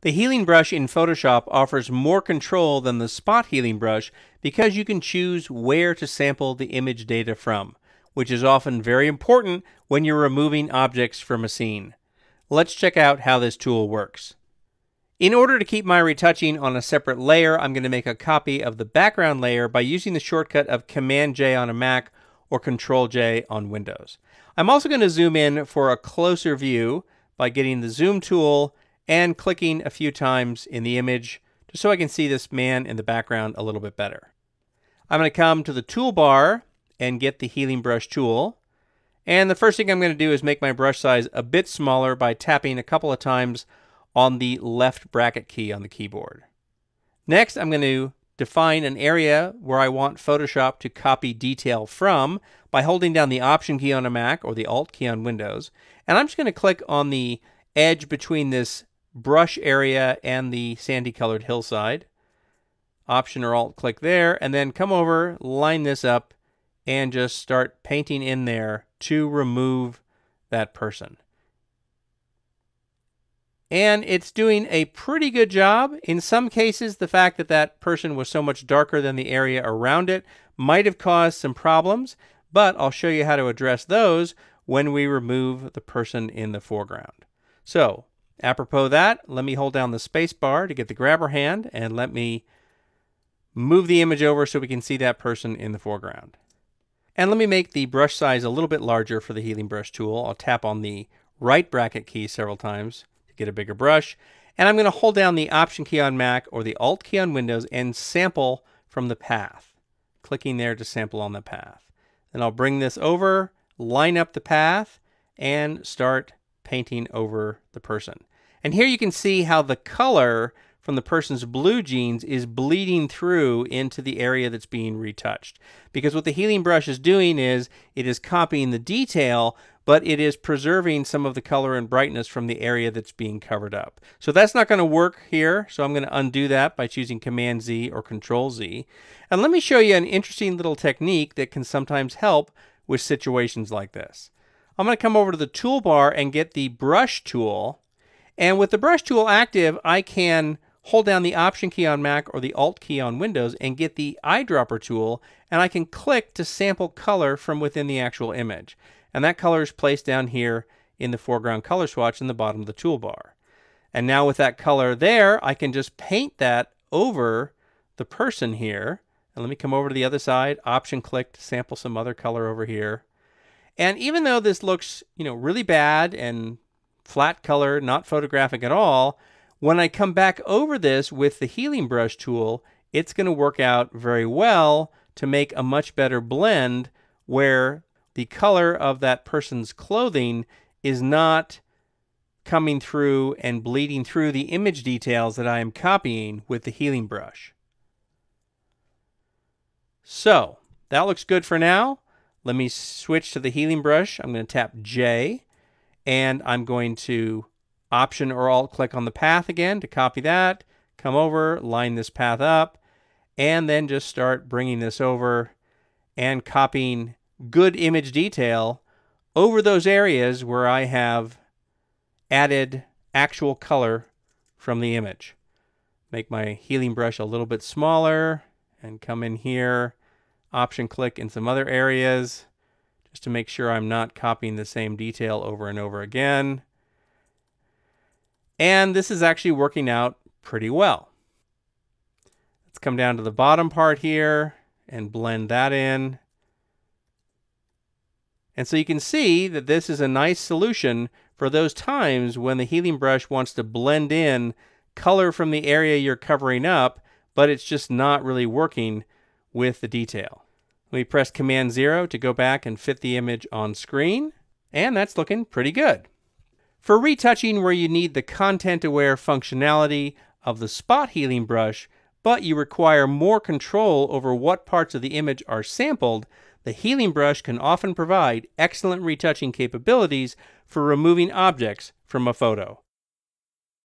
The healing brush in Photoshop offers more control than the spot healing brush because you can choose where to sample the image data from, which is often very important when you're removing objects from a scene. Let's check out how this tool works. In order to keep my retouching on a separate layer, I'm going to make a copy of the background layer by using the shortcut of Command-J on a Mac or Control-J on Windows. I'm also going to zoom in for a closer view by getting the zoom tool and clicking a few times in the image just so I can see this man in the background a little bit better. I'm going to come to the toolbar and get the healing brush tool. And the first thing I'm going to do is make my brush size a bit smaller by tapping a couple of times on the left bracket key on the keyboard. Next, I'm going to define an area where I want Photoshop to copy detail from by holding down the Option key on a Mac or the Alt key on Windows. And I'm just going to click on the edge between this brush area and the sandy colored hillside. Option or Alt click there, and then come over, line this up, and just start painting in there to remove that person. And it's doing a pretty good job. In some cases, the fact that that person was so much darker than the area around it might have caused some problems, but I'll show you how to address those when we remove the person in the foreground. So, apropos that, let me hold down the space bar to get the grabber hand, and let me move the image over so we can see that person in the foreground. And let me make the brush size a little bit larger for the healing brush tool. I'll tap on the right bracket key several times to get a bigger brush. And I'm going to hold down the Option key on Mac or the Alt key on Windows and sample from the path. Clicking there to sample on the path. Then I'll bring this over, line up the path, and start painting over the person. And here you can see how the color from the person's blue jeans is bleeding through into the area that's being retouched. Because what the healing brush is doing is it is copying the detail, but it is preserving some of the color and brightness from the area that's being covered up. So that's not going to work here, so I'm going to undo that by choosing Command-Z or Control-Z. And let me show you an interesting little technique that can sometimes help with situations like this. I'm going to come over to the toolbar and get the brush tool. And with the brush tool active, I can hold down the Option key on Mac or the Alt key on Windows and get the eyedropper tool, and I can click to sample color from within the actual image. And that color is placed down here in the foreground color swatch in the bottom of the toolbar. And now with that color there, I can just paint that over the person here. And let me come over to the other side, Option click to sample some other color over here. And even though this looks, really bad and flat color, not photographic at all, when I come back over this with the healing brush tool, it's going to work out very well to make a much better blend where the color of that person's clothing is not coming through and bleeding through the image details that I am copying with the healing brush. So, that looks good for now. Let me switch to the healing brush. I'm going to tap J, and I'm going to Option or Alt click on the path again to copy that, come over, line this path up, and then just start bringing this over and copying good image detail over those areas where I have added actual color from the image. Make my healing brush a little bit smaller and come in here, Option click in some other areas just to make sure I'm not copying the same detail over and over again. And this is actually working out pretty well. Let's come down to the bottom part here and blend that in. And so you can see that this is a nice solution for those times when the healing brush wants to blend in color from the area you're covering up, but it's just not really working with the detail. Let me press Command-0 to go back and fit the image on screen, and that's looking pretty good. For retouching where you need the content-aware functionality of the spot healing brush, but you require more control over what parts of the image are sampled, the healing brush can often provide excellent retouching capabilities for removing objects from a photo.